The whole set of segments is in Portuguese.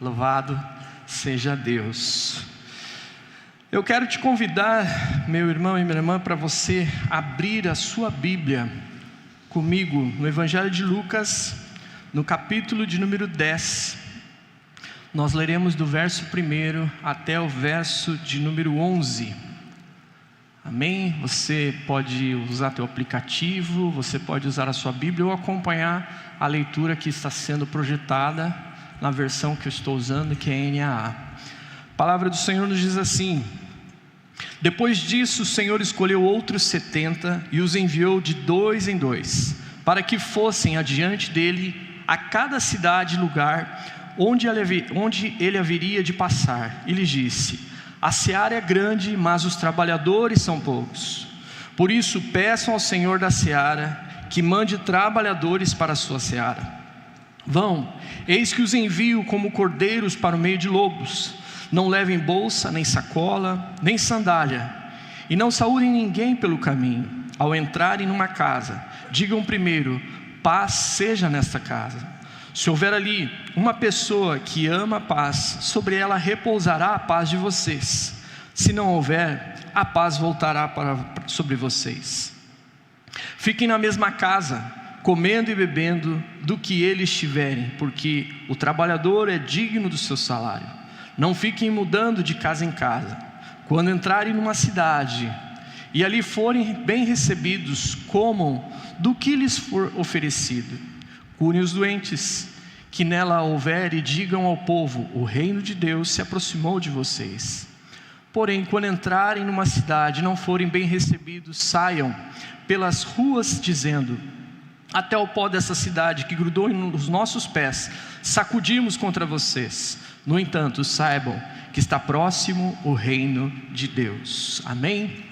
Louvado seja Deus. Eu quero te convidar, meu irmão e minha irmã, para você abrir a sua Bíblia comigo no Evangelho de Lucas, no capítulo de número 10. Nós leremos do verso 1 até o verso de número 11. Amém? Você pode usar teu aplicativo, você pode usar a sua Bíblia ou acompanhar a leitura que está sendo projetada na versão que eu estou usando, que é NAA. A palavra do Senhor nos diz assim: depois disso o Senhor escolheu outros 70 e os enviou de 2 em 2, para que fossem adiante dele a cada cidade e lugar onde ele haveria de passar. E lhes disse: a seara é grande, mas os trabalhadores são poucos. Por isso peçam ao Senhor da seara que mande trabalhadores para a sua seara. Vão, eis que os envio como cordeiros para o meio de lobos. Não levem bolsa, nem sacola, nem sandália, e não saúdem ninguém pelo caminho. Ao entrarem numa casa, digam primeiro: paz seja nesta casa. Se houver ali uma pessoa que ama a paz, sobre ela repousará a paz de vocês. Se não houver, a paz voltará sobre vocês. Fiquem na mesma casa, comendo e bebendo do que eles tiverem, porque o trabalhador é digno do seu salário. Não fiquem mudando de casa em casa. Quando entrarem numa cidade e ali forem bem recebidos, comam do que lhes for oferecido. Curem os doentes que nela houver e digam ao povo: o reino de Deus se aproximou de vocês. Porém, quando entrarem numa cidade e não forem bem recebidos, saiam pelas ruas dizendo: até o pó dessa cidade que grudou nos nossos pés sacudimos contra vocês. No entanto, saibam que está próximo o reino de Deus. Amém?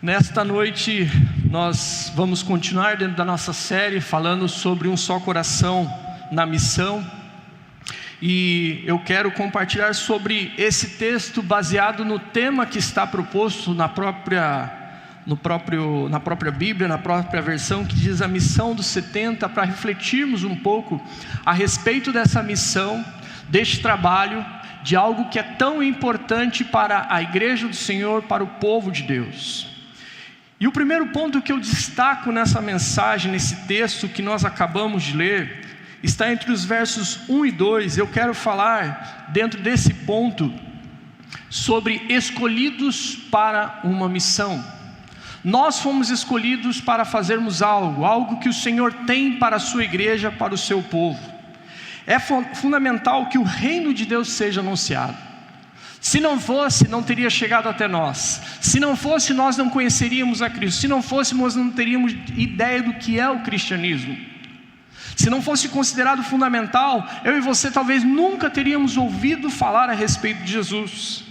Nesta noite nós vamos continuar dentro da nossa série falando sobre um só coração na missão. E eu quero compartilhar sobre esse texto baseado no tema que está proposto na própria Bíblia, na própria versão, que diz a missão dos 70, para refletirmos um pouco a respeito dessa missão, deste trabalho, de algo que é tão importante para a igreja do Senhor, para o povo de Deus. E o primeiro ponto que eu destaco nessa mensagem, nesse texto que nós acabamos de ler, está entre os versos 1 e 2. Eu quero falar dentro desse ponto sobre escolhidos para uma missão. Nós fomos escolhidos para fazermos algo que o Senhor tem para a sua igreja, para o seu povo. É fundamental que o reino de Deus seja anunciado. Se não fosse, não teria chegado até nós. Se não fosse, nós não conheceríamos a Cristo. Se não fôssemos, não teríamos ideia do que é o cristianismo. Se não fosse considerado fundamental, eu e você talvez nunca teríamos ouvido falar a respeito de Jesus.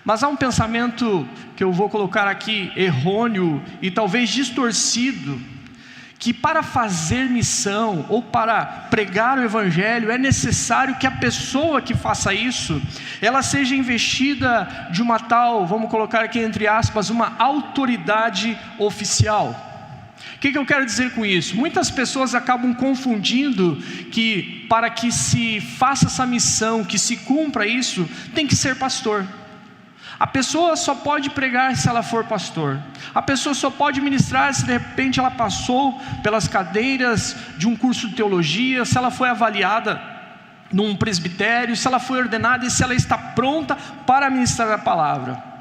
Mas há um pensamento que eu vou colocar aqui, errôneo e talvez distorcido, que para fazer missão ou para pregar o Evangelho é necessário que a pessoa que faça isso, ela seja investida de uma tal, vamos colocar aqui entre aspas, uma autoridade oficial. O que eu quero dizer com isso? Muitas pessoas acabam confundindo que para que se faça essa missão, que se cumpra isso, tem que ser pastor. A pessoa só pode pregar se ela for pastor. A pessoa só pode ministrar se de repente ela passou pelas cadeiras de um curso de teologia, se ela foi avaliada num presbitério, se ela foi ordenada e se ela está pronta para ministrar a palavra.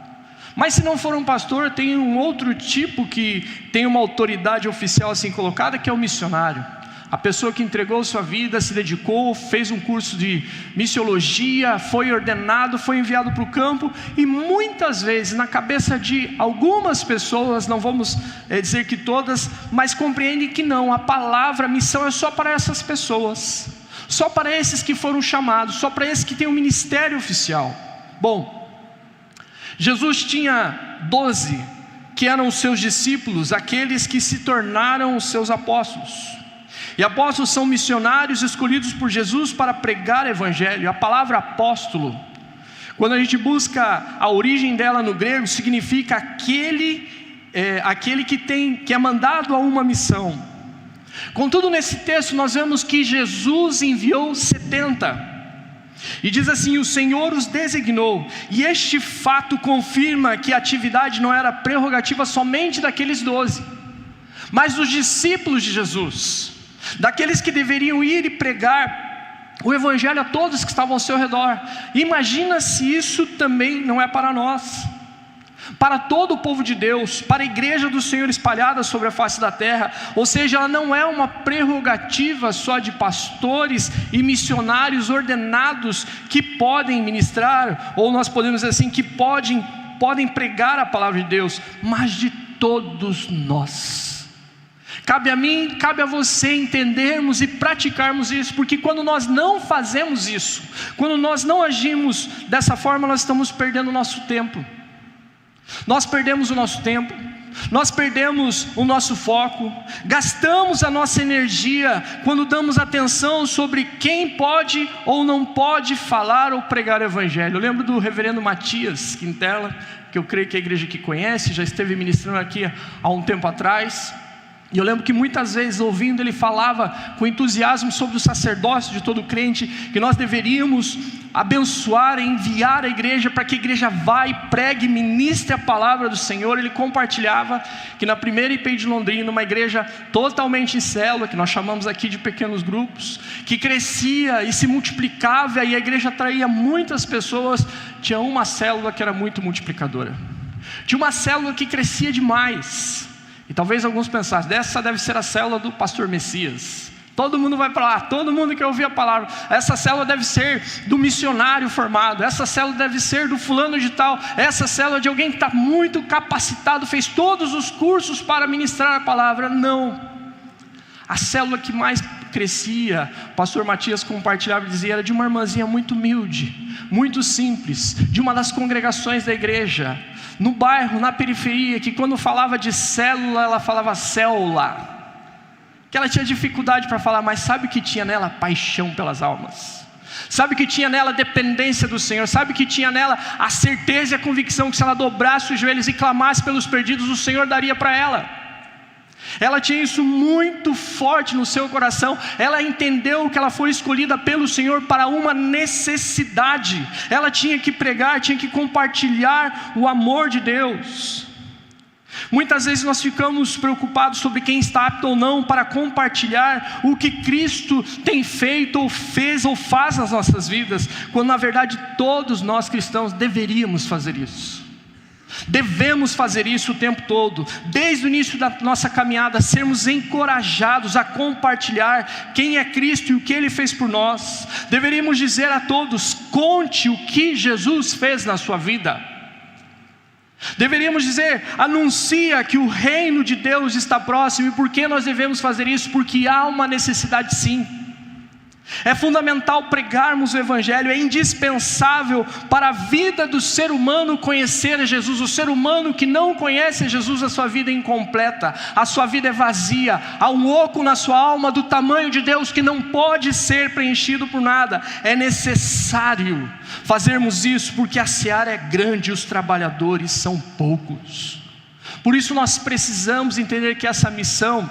Mas se não for um pastor, tem um outro tipo que tem uma autoridade oficial assim colocada, que é o missionário. A pessoa que entregou sua vida, se dedicou, fez um curso de missiologia, foi ordenado, foi enviado para o campo. E muitas vezes na cabeça de algumas pessoas, não vamos dizer que todas, mas compreendem que não, a palavra missão é só para essas pessoas, só para esses que foram chamados, só para esses que têm um ministério oficial. Bom, Jesus tinha 12 que eram os seus discípulos, aqueles que se tornaram os seus apóstolos. E apóstolos são missionários escolhidos por Jesus para pregar o Evangelho. A palavra apóstolo, quando a gente busca a origem dela no grego, significa aquele que é mandado a uma missão. Contudo, nesse texto nós vemos que Jesus enviou 70. E diz assim: o Senhor os designou, e este fato confirma que a atividade não era prerrogativa somente daqueles 12, mas dos discípulos de Jesus, daqueles que deveriam ir e pregar o Evangelho a todos que estavam ao seu redor. Imagina se isso também não é para nós, para todo o povo de Deus, para a igreja do Senhor espalhada sobre a face da terra. Ou seja, ela não é uma prerrogativa só de pastores e missionários ordenados que podem ministrar, ou nós podemos dizer assim, que podem pregar a palavra de Deus, mas de todos nós. Cabe a mim, cabe a você entendermos e praticarmos isso, porque quando nós não fazemos isso, quando nós não agimos dessa forma, nós estamos perdendo o nosso tempo. Nós perdemos o nosso tempo, nós perdemos o nosso foco, gastamos a nossa energia quando damos atenção sobre quem pode ou não pode falar ou pregar o Evangelho. Eu lembro do reverendo Matias Quintela, que eu creio que a igreja aqui conhece, já esteve ministrando aqui há um tempo atrás. E eu lembro que muitas vezes, ouvindo, ele falava com entusiasmo sobre o sacerdócio de todo crente, que nós deveríamos abençoar e enviar a igreja para que a igreja vá e pregue, ministre a palavra do Senhor. Ele compartilhava que na primeira IP de Londrina, uma igreja totalmente em célula, que nós chamamos aqui de pequenos grupos, que crescia e se multiplicava, e a igreja atraía muitas pessoas. Tinha uma célula que era muito multiplicadora, tinha uma célula que crescia demais. E talvez alguns pensassem: essa deve ser a célula do pastor Messias, todo mundo vai para lá, todo mundo quer ouvir a palavra. Essa célula deve ser do missionário formado, essa célula deve ser do fulano de tal, essa célula de alguém que está muito capacitado, fez todos os cursos para ministrar a palavra. Não, a célula que mais crescia, o pastor Matias compartilhava e dizia, era de uma irmãzinha muito humilde, muito simples, de uma das congregações da igreja, no bairro, na periferia, que quando falava de célula, ela falava célula, que ela tinha dificuldade para falar, mas sabe o que tinha nela? Paixão pelas almas. Sabe o que tinha nela? Dependência do Senhor. Sabe o que tinha nela? A certeza e a convicção que se ela dobrasse os joelhos e clamasse pelos perdidos, o Senhor daria para ela. Ela tinha isso muito forte no seu coração. Ela entendeu que ela foi escolhida pelo Senhor para uma necessidade. Ela tinha que pregar, tinha que compartilhar o amor de Deus. Muitas vezes nós ficamos preocupados sobre quem está apto ou não para compartilhar o que Cristo tem feito ou fez ou faz nas nossas vidas, quando na verdade todos nós cristãos deveríamos fazer isso. Devemos fazer isso o tempo todo, desde o início da nossa caminhada, sermos encorajados a compartilhar quem é Cristo e o que Ele fez por nós. Deveríamos dizer a todos: conte o que Jesus fez na sua vida. Deveríamos dizer: anuncia que o reino de Deus está próximo. E por que nós devemos fazer isso? Porque há uma necessidade, sim. É fundamental pregarmos o Evangelho, é indispensável para a vida do ser humano conhecer a Jesus. O ser humano que não conhece Jesus, a sua vida é incompleta, a sua vida é vazia, há um oco na sua alma do tamanho de Deus que não pode ser preenchido por nada. É necessário fazermos isso, porque a seara é grande e os trabalhadores são poucos. Por isso nós precisamos entender que essa missão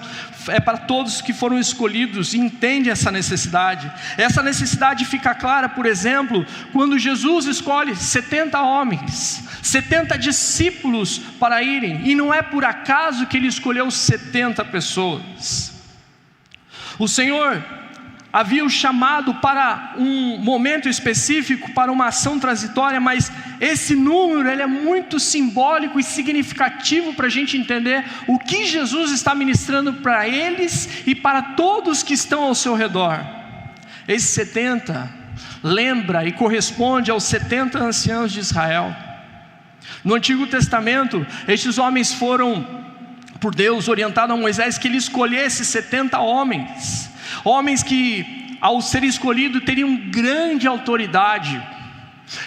é para todos que foram escolhidos, e entende essa necessidade. Essa necessidade fica clara, por exemplo, quando Jesus escolhe 70 homens, 70 discípulos para irem, e não é por acaso que Ele escolheu 70 pessoas. O Senhor havia o chamado para um momento específico, para uma ação transitória, mas esse número ele é muito simbólico e significativo para a gente entender o que Jesus está ministrando para eles e para todos que estão ao seu redor. Esses 70 lembra e corresponde aos 70 anciãos de Israel. No Antigo Testamento, estes homens foram por Deus orientado a Moisés que ele escolhesse 70 homens. Homens que, ao serem escolhidos, teriam grande autoridade.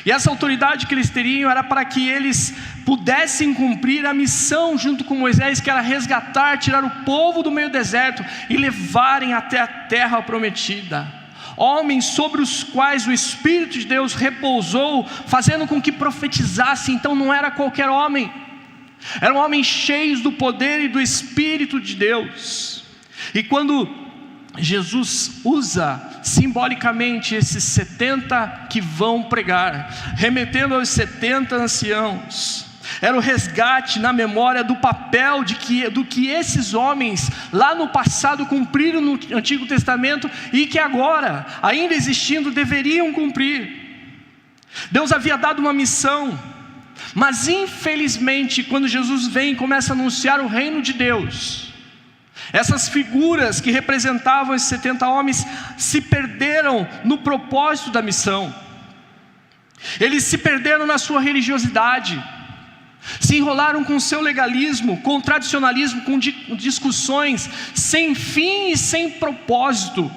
E essa autoridade que eles teriam era para que eles pudessem cumprir a missão junto com Moisés, que era resgatar, tirar o povo do meio do deserto e levarem até a terra prometida. Homens sobre os quais o Espírito de Deus repousou, fazendo com que profetizassem. Então não era qualquer homem, eram homens cheios do poder e do Espírito de Deus. E quando Jesus usa simbolicamente esses 70 que vão pregar, remetendo aos 70 anciãos. Era o resgate na memória do papel do que esses homens lá no passado cumpriram no Antigo Testamento e que agora, ainda existindo, deveriam cumprir. Deus havia dado uma missão, mas infelizmente quando Jesus vem e começa a anunciar o reino de Deus, essas figuras que representavam esses 70 homens se perderam no propósito da missão. Eles se perderam na sua religiosidade, se enrolaram com seu legalismo, com tradicionalismo, com discussões sem fim e sem propósito,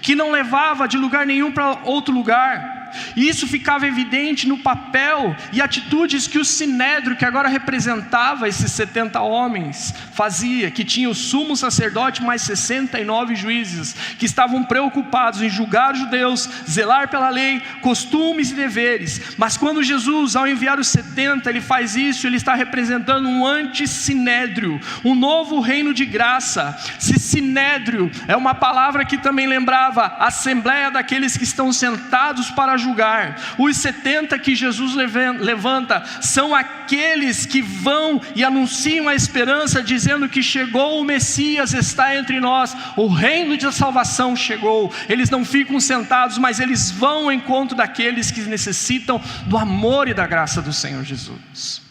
que não levava de lugar nenhum para outro lugar. E isso ficava evidente no papel e atitudes que o Sinédrio, que agora representava esses 70 homens, fazia, que tinha o sumo sacerdote mais 69 juízes, que estavam preocupados em julgar os judeus, zelar pela lei, costumes e deveres. Mas quando Jesus, ao enviar os 70, ele faz isso, ele está representando um anti-sinédrio, um novo reino de graça. Se sinédrio é uma palavra que também lembrava a assembleia daqueles que estão sentados para julgar, os 70 que Jesus levanta são aqueles que vão e anunciam a esperança, dizendo que chegou o Messias, está entre nós, o reino de salvação chegou. Eles não ficam sentados, mas eles vão ao encontro daqueles que necessitam do amor e da graça do Senhor Jesus.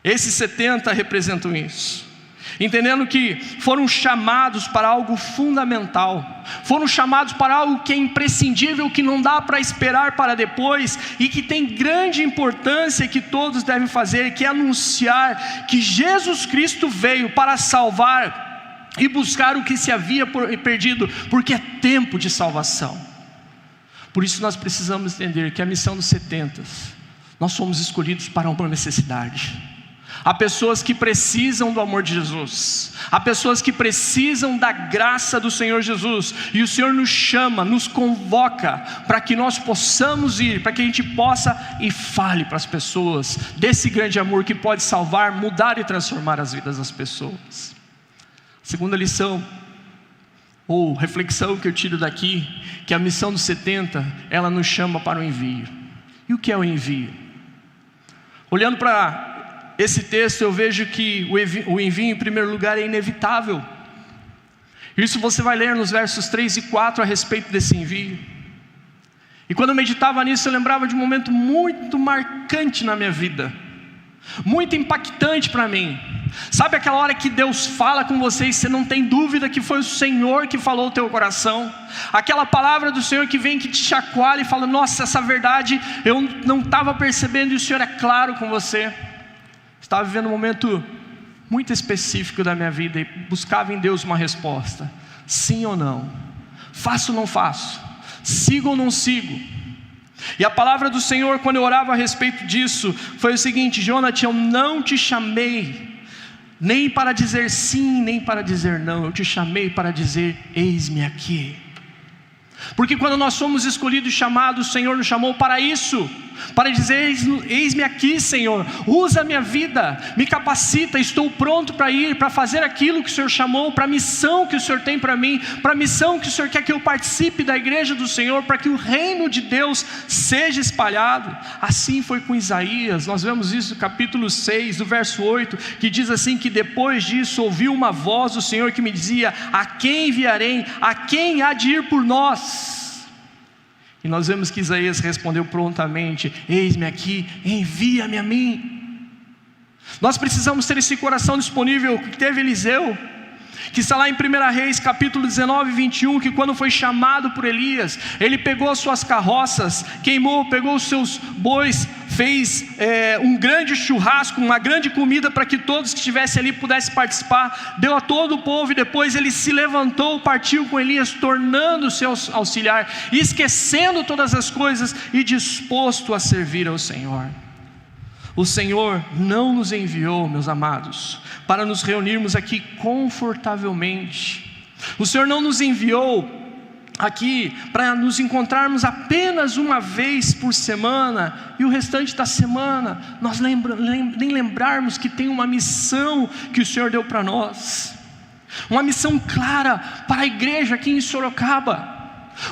Esses 70 representam isso, entendendo que foram chamados para algo fundamental, foram chamados para algo que é imprescindível, que não dá para esperar para depois, e que tem grande importância, que todos devem fazer, que é anunciar que Jesus Cristo veio para salvar e buscar o que se havia perdido, porque é tempo de salvação. Por isso nós precisamos entender que a missão dos 70, nós somos escolhidos para uma necessidade. Há pessoas que precisam do amor de Jesus, há pessoas que precisam da graça do Senhor Jesus, e o Senhor nos chama, nos convoca, para que nós possamos ir, para que a gente possa e fale para as pessoas desse grande amor que pode salvar, mudar e transformar as vidas das pessoas. Segunda lição, ou reflexão que eu tiro daqui, que a missão dos 70, ela nos chama para o envio. E o que é o envio? Olhando para esse texto, eu vejo que o envio, em primeiro lugar, é inevitável. Isso você vai ler nos versos 3 e 4 a respeito desse envio. E quando eu meditava nisso, eu lembrava de um momento muito marcante na minha vida, muito impactante para mim. Sabe aquela hora que Deus fala com você e você não tem dúvida que foi o Senhor que falou ao teu coração? Aquela palavra do Senhor que vem, que te chacoalha e fala: nossa, essa verdade eu não estava percebendo, e o Senhor é claro com você. Estava vivendo um momento muito específico da minha vida e buscava em Deus uma resposta: sim ou não, faço ou não faço, sigo ou não sigo. E a palavra do Senhor, quando eu orava a respeito disso, foi o seguinte: Jonathan, eu não te chamei nem para dizer sim, nem para dizer não, eu te chamei para dizer: eis-me aqui. Porque quando nós somos escolhidos e chamados, o Senhor nos chamou para isso, para dizer: eis-me aqui, Senhor, usa a minha vida, me capacita, estou pronto para ir, para fazer aquilo que o Senhor chamou, para a missão que o Senhor tem para mim, para a missão que o Senhor quer que eu participe da igreja do Senhor, para que o reino de Deus seja espalhado. Assim foi com Isaías. Nós vemos isso no capítulo 6, do verso 8, que diz assim, que depois disso ouvi uma voz do Senhor que me dizia: a quem enviarei? A quem há de ir por nós? E nós vemos que Isaías respondeu prontamente: eis-me aqui, envia-me a mim. Nós precisamos ter esse coração disponível que teve Eliseu, que está lá em 1 Reis capítulo 19, 21, que quando foi chamado por Elias, ele pegou as suas carroças, pegou os seus bois, fez um grande churrasco, uma grande comida para que todos que estivessem ali pudessem participar, deu a todo o povo, e depois ele se levantou, partiu com Elias, tornando-se auxiliar, esquecendo todas as coisas e disposto a servir ao Senhor. O Senhor não nos enviou, meus amados, para nos reunirmos aqui confortavelmente. O Senhor não nos enviou aqui para nos encontrarmos apenas uma vez por semana, e o restante da semana nós nem lembrarmos que tem uma missão que o Senhor deu para nós. uma missão clara para a igreja aqui em Sorocaba,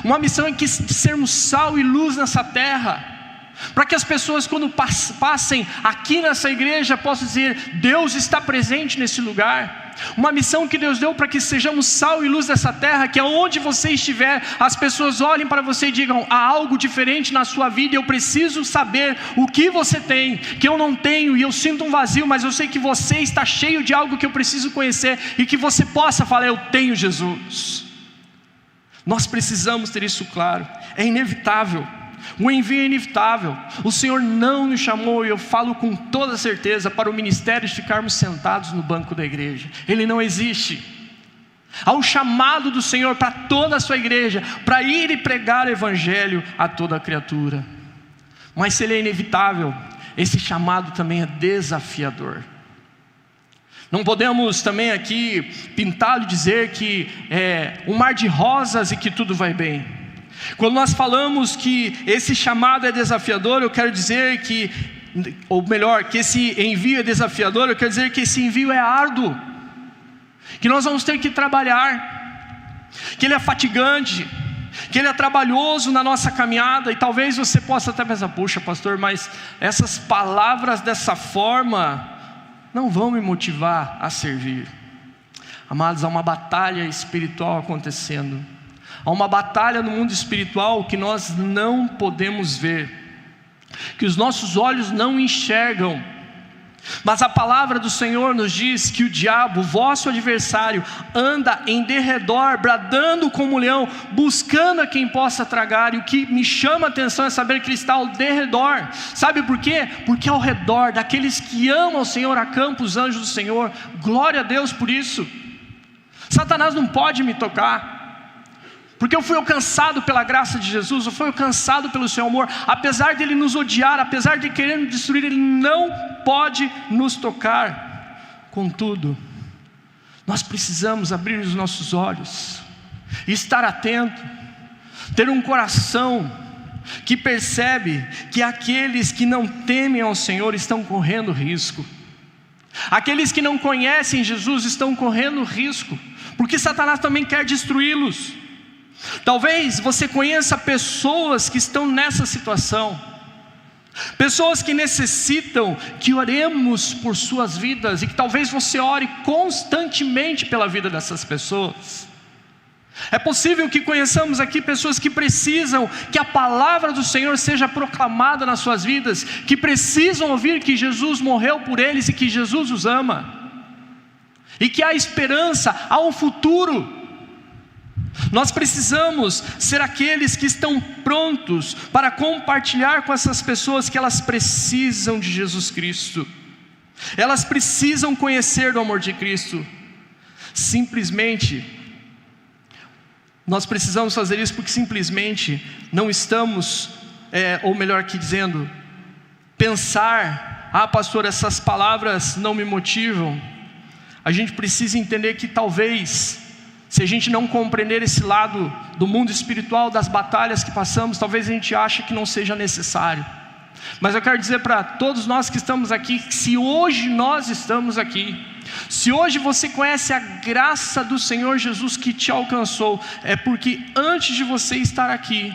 uma missão em que sermos sal e luz nessa terra, para que as pessoas quando passem aqui nessa igreja possam dizer: Deus está presente nesse lugar. Uma missão que Deus deu para que sejamos sal e luz dessa terra, que aonde você estiver, as pessoas olhem para você e digam: há algo diferente na sua vida, eu preciso saber o que você tem, que eu não tenho, e eu sinto um vazio, mas eu sei que você está cheio de algo que eu preciso conhecer, e que você possa falar: eu tenho Jesus. Nós precisamos ter isso claro, é inevitável. O envio é inevitável. O Senhor não nos chamou, e eu falo com toda certeza, para o ministério de ficarmos sentados no banco da igreja. Ele não existe. Há um chamado do Senhor para toda a sua igreja, para ir e pregar o evangelho a toda criatura. Mas se ele é inevitável, esse chamado também é desafiador. Não podemos também aqui pintá-lo e dizer que é um mar de rosas e que tudo vai bem. Quando nós falamos que esse chamado é desafiador, eu quero dizer que, ou melhor, que esse envio é desafiador, eu quero dizer que esse envio é árduo, que nós vamos ter que trabalhar, que ele é fatigante, que ele é trabalhoso na nossa caminhada. E talvez você possa até pensar: puxa, pastor, mas essas palavras dessa forma não vão me motivar a servir. Amados, há uma batalha espiritual acontecendo. Há uma batalha no mundo espiritual que nós não podemos ver, que os nossos olhos não enxergam. Mas a palavra do Senhor nos diz que o diabo, vosso adversário, anda em derredor, bradando como leão, buscando a quem possa tragar. E o que me chama a atenção é saber que ele está ao derredor. Sabe por quê? Porque ao redor daqueles que amam o Senhor acampam os anjos do Senhor. Glória a Deus por isso. Satanás não pode me tocar, porque eu fui alcançado pela graça de Jesus, eu fui alcançado pelo seu amor. Apesar de ele nos odiar, apesar de querer nos destruir, ele não pode nos tocar. Contudo, nós precisamos abrir os nossos olhos, estar atento, ter um coração que percebe que aqueles que não temem ao Senhor estão correndo risco. Aqueles que não conhecem Jesus estão correndo risco, porque Satanás também quer destruí-los. Talvez você conheça pessoas que estão nessa situação, pessoas que necessitam que oremos por suas vidas, e que talvez você ore constantemente pela vida dessas pessoas. É possível que conheçamos aqui pessoas que precisam que a palavra do Senhor seja proclamada nas suas vidas, que precisam ouvir que Jesus morreu por eles e que Jesus os ama, e que há esperança, há um futuro. Nós precisamos ser aqueles que estão prontos para compartilhar com essas pessoas que elas precisam de Jesus Cristo. Elas precisam conhecer do amor de Cristo. Simplesmente, nós precisamos fazer isso porque simplesmente não estamos, ou melhor que dizendo, pensar: ah, pastor, essas palavras não me motivam. A gente precisa entender que talvez, se a gente não compreender esse lado do mundo espiritual, das batalhas que passamos, talvez a gente ache que não seja necessário. Mas eu quero dizer para todos nós que estamos aqui, que se hoje nós estamos aqui, se hoje você conhece a graça do Senhor Jesus que te alcançou, é porque antes de você estar aqui,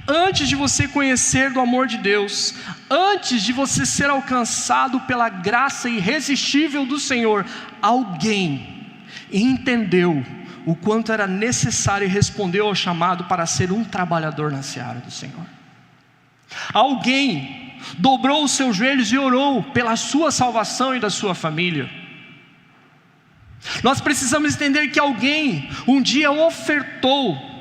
antes de você conhecer do amor de Deus, antes de você ser alcançado pela graça irresistível do Senhor, alguém entendeu o quanto era necessário e respondeu ao chamado para ser um trabalhador na seara do Senhor. Alguém dobrou os seus joelhos e orou pela sua salvação e da sua família. Nós precisamos entender que alguém um dia ofertou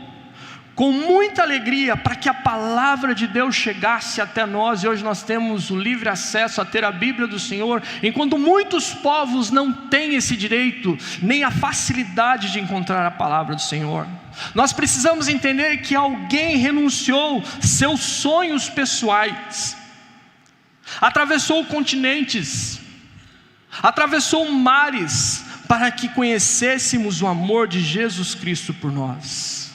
com muita alegria para que a palavra de Deus chegasse até nós, e hoje nós temos o livre acesso a ter a Bíblia do Senhor, enquanto muitos povos não têm esse direito, nem a facilidade de encontrar a palavra do Senhor. Nós precisamos entender que alguém renunciou seus sonhos pessoais, atravessou continentes, atravessou mares, para que conhecêssemos o amor de Jesus Cristo por nós.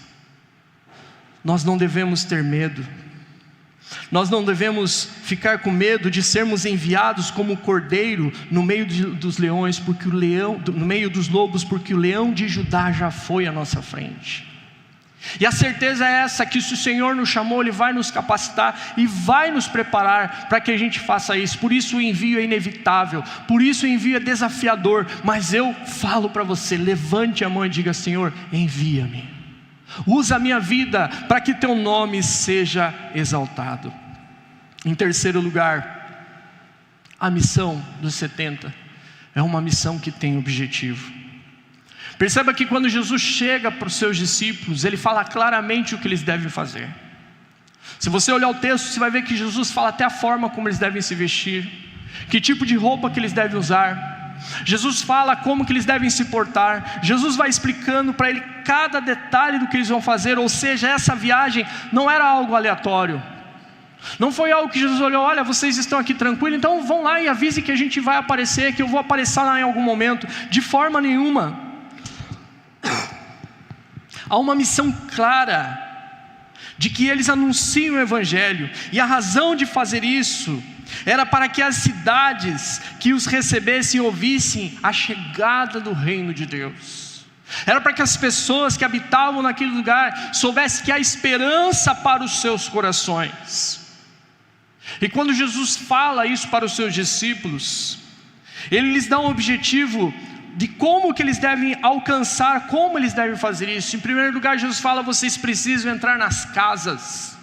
Nós não devemos ter medo, Nós não devemos ficar com medo de sermos enviados como cordeiro no meio dos leões, porque no meio dos lobos, porque o leão de Judá já foi à nossa frente. E a certeza é essa, que se o Senhor nos chamou, Ele vai nos capacitar e vai nos preparar para que a gente faça isso. Por isso o envio é inevitável, por isso o envio é desafiador. Mas eu falo para você, levante a mão e diga: Senhor, envia-me. Usa a minha vida para que teu nome seja exaltado. Em terceiro lugar, a missão dos 70 é uma missão que tem objetivo. Perceba que quando Jesus chega para os seus discípulos, Ele fala claramente o que eles devem fazer. Se você olhar o texto, você vai ver que Jesus fala até a forma como eles devem se vestir, que tipo de roupa que eles devem usar. Jesus fala como que eles devem se portar. Jesus vai explicando para ele cada detalhe do que eles vão fazer. Ou seja, essa viagem não era algo aleatório. Não foi algo que Jesus olhou: olha, vocês estão aqui tranquilos, então vão lá e avise que a gente vai aparecer, que eu vou aparecer lá em algum momento. De forma nenhuma. Há uma missão clara de que eles anunciem o Evangelho, e a razão de fazer isso era para que as cidades que os recebessem ouvissem a chegada do reino de Deus. Era para que as pessoas que habitavam naquele lugar soubessem que há esperança para os seus corações. E quando Jesus fala isso para os seus discípulos, Ele lhes dá um objetivo de como que eles devem alcançar, como eles devem fazer isso. Em primeiro lugar, Jesus fala: vocês precisam entrar nas casas,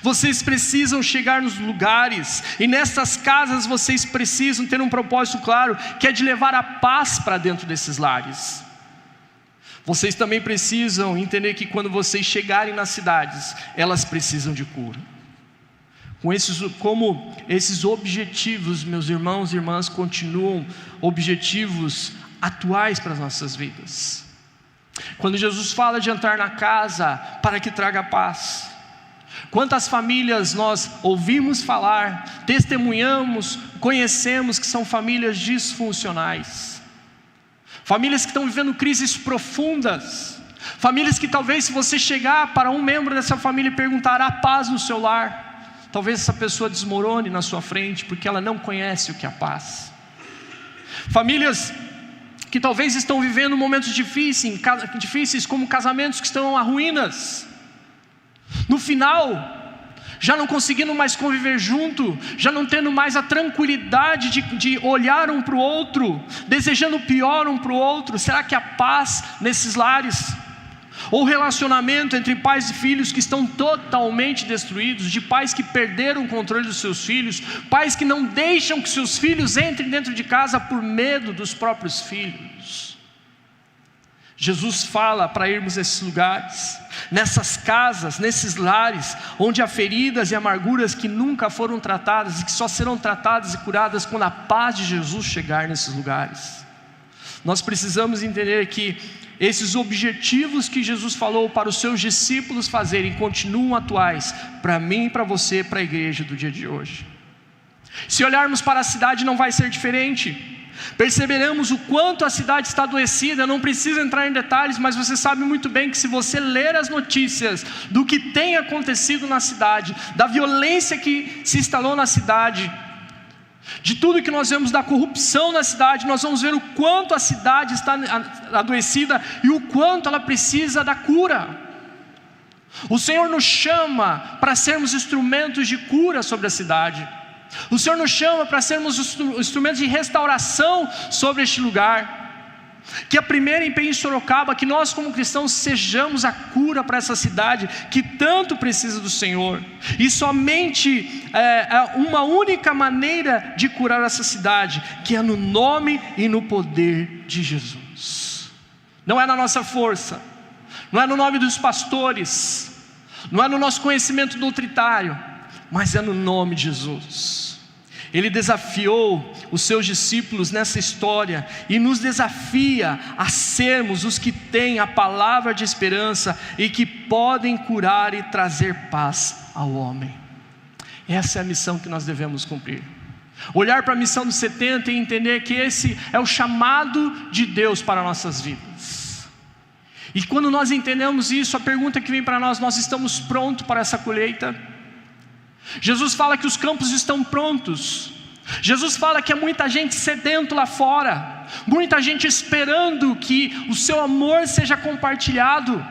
vocês precisam chegar nos lugares, e nessas casas vocês precisam ter um propósito claro, que é de levar a paz para dentro desses lares. Vocês também precisam entender que quando vocês chegarem nas cidades, elas precisam de cura. Como esses objetivos, meus irmãos e irmãs, continuam objetivos atuais para as nossas vidas. Quando Jesus fala de entrar na casa para que traga paz, quantas famílias nós ouvimos falar, testemunhamos, conhecemos que são famílias disfuncionais, famílias que estão vivendo crises profundas, famílias que talvez, se você chegar para um membro dessa família e perguntar: há paz no seu lar? Talvez essa pessoa desmorone na sua frente, porque ela não conhece o que é paz. Famílias que talvez estão vivendo momentos difíceis, como casamentos que estão a ruínas. No final, já não conseguindo mais conviver junto, já não tendo mais a tranquilidade de olhar um para o outro, desejando o pior um para o outro. Será que há paz nesses lares? Ou relacionamento entre pais e filhos que estão totalmente destruídos, de pais que perderam o controle dos seus filhos, pais que não deixam que seus filhos entrem dentro de casa por medo dos próprios filhos. Jesus fala para irmos nesses lugares, nessas casas, nesses lares, onde há feridas e amarguras que nunca foram tratadas, e que só serão tratadas e curadas quando a paz de Jesus chegar nesses lugares. Nós precisamos entender que esses objetivos que Jesus falou para os seus discípulos fazerem continuam atuais para mim e para você, para a igreja do dia de hoje. Se olharmos para a cidade, não vai ser diferente. Perceberemos o quanto a cidade está adoecida. Eu não preciso entrar em detalhes, mas você sabe muito bem que se você ler as notícias do que tem acontecido na cidade, da violência que se instalou na cidade, de tudo que nós vemos da corrupção na cidade, nós vamos ver o quanto a cidade está adoecida e o quanto ela precisa da cura. O Senhor nos chama para sermos instrumentos de cura sobre a cidade. O Senhor nos chama para sermos instrumentos de restauração sobre este lugar. Que a primeira empenho em Sorocaba, que nós como cristãos sejamos a cura para essa cidade que tanto precisa do Senhor. E somente uma única maneira de curar essa cidade, que é no nome e no poder de Jesus. Não é na nossa força, não é no nome dos pastores, não é no nosso conhecimento doutrinário, mas é no nome de Jesus. Ele desafiou os seus discípulos nessa história e nos desafia a sermos os que têm a palavra de esperança e que podem curar e trazer paz ao homem. Essa é a missão que nós devemos cumprir. Olhar para a missão dos 70 e entender que esse é o chamado de Deus para nossas vidas. E quando nós entendemos isso, a pergunta que vem para nós: nós estamos prontos para essa colheita? Jesus fala que os campos estão prontos. Jesus fala que há muita gente sedento lá fora, muita gente esperando que o seu amor seja compartilhado.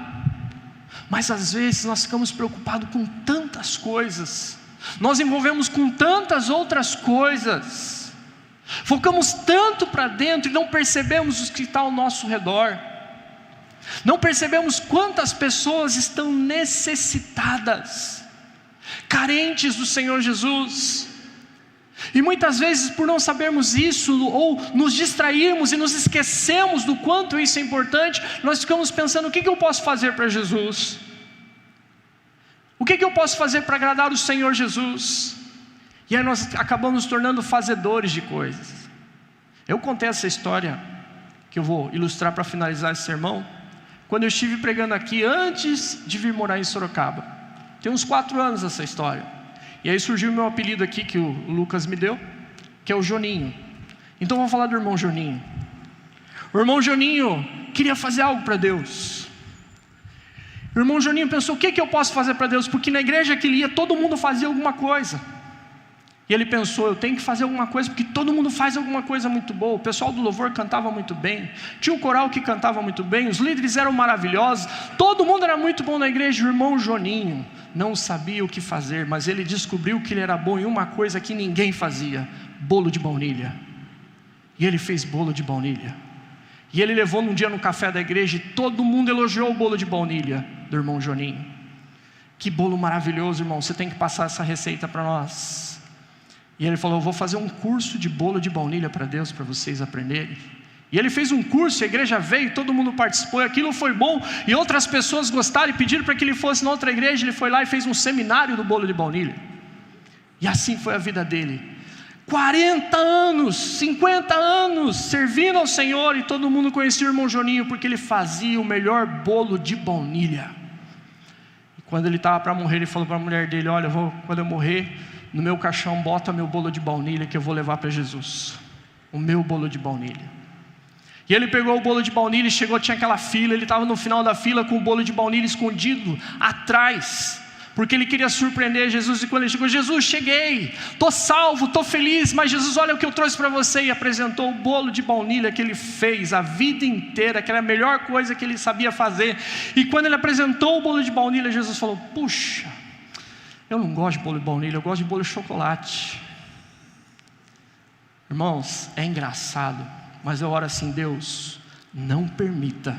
Mas às vezes nós ficamos preocupados com tantas coisas, nós envolvemos com tantas outras coisas, focamos tanto para dentro e não percebemos o que está ao nosso redor. Não percebemos quantas pessoas estão necessitadas, carentes do Senhor Jesus. E muitas vezes, por não sabermos isso, ou nos distrairmos e nos esquecemos do quanto isso é importante, nós ficamos pensando: o que eu posso fazer para Jesus? O que eu posso fazer para agradar o Senhor Jesus? E aí nós acabamos nos tornando fazedores de coisas. Eu contei essa história, que eu vou ilustrar para finalizar esse sermão, quando eu estive pregando aqui, antes de vir morar em Sorocaba. Tem uns 4 anos essa história. E aí surgiu o meu apelido aqui, que o Lucas me deu, que é o Joninho. Então vamos falar do irmão Joninho. O irmão Joninho queria fazer algo para Deus. O irmão Joninho pensou: o que eu posso fazer para Deus? Porque na igreja que ele ia, todo mundo fazia alguma coisa. E ele pensou: eu tenho que fazer alguma coisa, porque todo mundo faz alguma coisa muito boa. O pessoal do louvor cantava muito bem, tinha um coral que cantava muito bem, os líderes eram maravilhosos, todo mundo era muito bom na igreja. O irmão Joninho não sabia o que fazer, mas ele descobriu que ele era bom em uma coisa que ninguém fazia: bolo de baunilha. E ele fez bolo de baunilha. E ele levou num dia no café da igreja, e todo mundo elogiou o bolo de baunilha do irmão Joninho. Que bolo maravilhoso, irmão, você tem que passar essa receita para nós. E ele falou: eu vou fazer um curso de bolo de baunilha para Deus, para vocês aprenderem. E ele fez um curso, a igreja veio, todo mundo participou, e aquilo foi bom, e outras pessoas gostaram e pediram para que ele fosse na outra igreja. Ele foi lá e fez um seminário do bolo de baunilha. E assim foi a vida dele. 40 anos, 50 anos, servindo ao Senhor, e todo mundo conhecia o irmão Joninho, porque ele fazia o melhor bolo de baunilha. E quando ele estava para morrer, ele falou para a mulher dele: olha, quando eu morrer, no meu caixão bota meu bolo de baunilha, que eu vou levar para Jesus. O meu bolo de baunilha. E ele pegou o bolo de baunilha e chegou, tinha aquela fila, ele estava no final da fila com o bolo de baunilha escondido atrás, porque ele queria surpreender Jesus. E quando ele chegou: Jesus, cheguei, estou salvo, estou feliz, mas Jesus, olha o que eu trouxe para você. E apresentou o bolo de baunilha que ele fez a vida inteira, que era a melhor coisa que ele sabia fazer. E quando ele apresentou o bolo de baunilha, Jesus falou: puxa, eu não gosto de bolo de baunilha, eu gosto de bolo de chocolate. Irmãos, é engraçado, mas eu oro assim: Deus, não permita,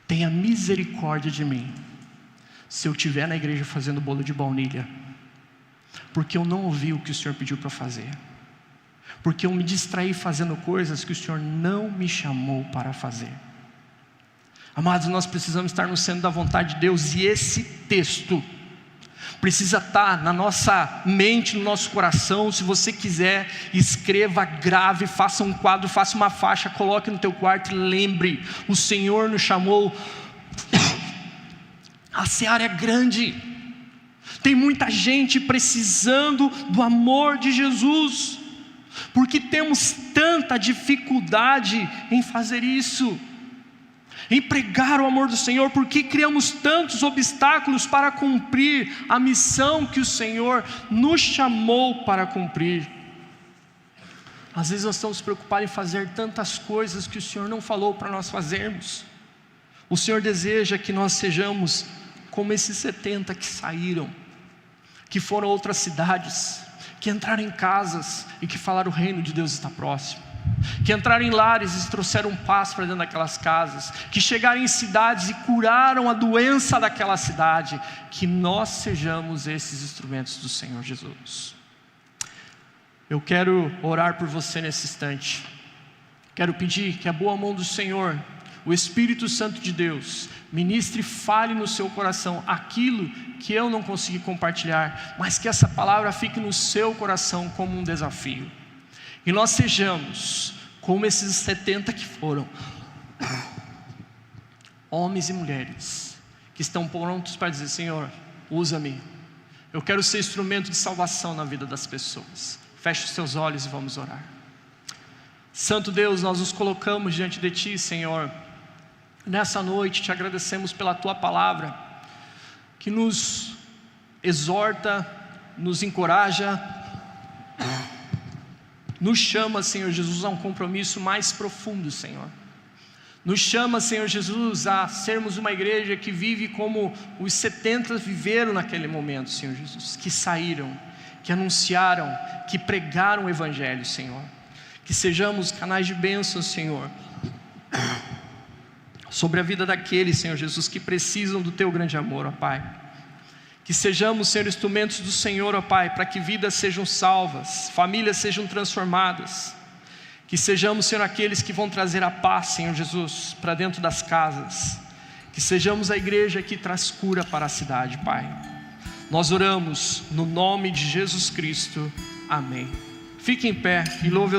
tenha misericórdia de mim, se eu estiver na igreja fazendo bolo de baunilha, porque eu não ouvi o que o Senhor pediu para fazer, porque eu me distraí fazendo coisas que o Senhor não me chamou para fazer. Amados, nós precisamos estar no centro da vontade de Deus, e esse texto precisa estar na nossa mente, no nosso coração. Se você quiser, escreva, grave, faça um quadro, faça uma faixa, coloque no teu quarto e lembre: o Senhor nos chamou. A seara é grande, tem muita gente precisando do amor de Jesus, porque temos tanta dificuldade em fazer isso, em pregar o amor do Senhor, porque criamos tantos obstáculos para cumprir a missão que o Senhor nos chamou para cumprir. Às vezes nós estamos preocupados em fazer tantas coisas que o Senhor não falou para nós fazermos. O Senhor deseja que nós sejamos como esses 70 que saíram, que foram a outras cidades, que entraram em casas e que falaram: o reino de Deus está próximo, que entraram em lares e trouxeram paz para dentro daquelas casas, que chegaram em cidades e curaram a doença daquela cidade. Que nós sejamos esses instrumentos do Senhor Jesus. Eu quero orar por você nesse instante. Quero pedir que a boa mão do Senhor, o Espírito Santo de Deus, ministre e fale no seu coração aquilo que eu não consegui compartilhar, mas que essa palavra fique no seu coração como um desafio. E nós sejamos como esses 70 que foram, homens e mulheres, que estão prontos para dizer: Senhor, usa-me, eu quero ser instrumento de salvação na vida das pessoas. Feche os seus olhos e vamos orar. Santo Deus, nós nos colocamos diante de Ti, Senhor. Nessa noite te agradecemos pela Tua palavra, que nos exorta, nos encoraja, nos chama, Senhor Jesus, a um compromisso mais profundo, Senhor. Nos chama, Senhor Jesus, a sermos uma igreja que vive como os 70 viveram naquele momento, Senhor Jesus, que saíram, que anunciaram, que pregaram o Evangelho, Senhor. Que sejamos canais de bênção, Senhor, sobre a vida daqueles, Senhor Jesus, que precisam do Teu grande amor, ó Pai. Que sejamos, Senhor, instrumentos do Senhor, ó Pai, para que vidas sejam salvas, famílias sejam transformadas. Que sejamos, Senhor, aqueles que vão trazer a paz, Senhor Jesus, para dentro das casas. Que sejamos a igreja que traz cura para a cidade, Pai. Nós oramos no nome de Jesus Cristo. Amém. Fique em pé e louve ao Senhor.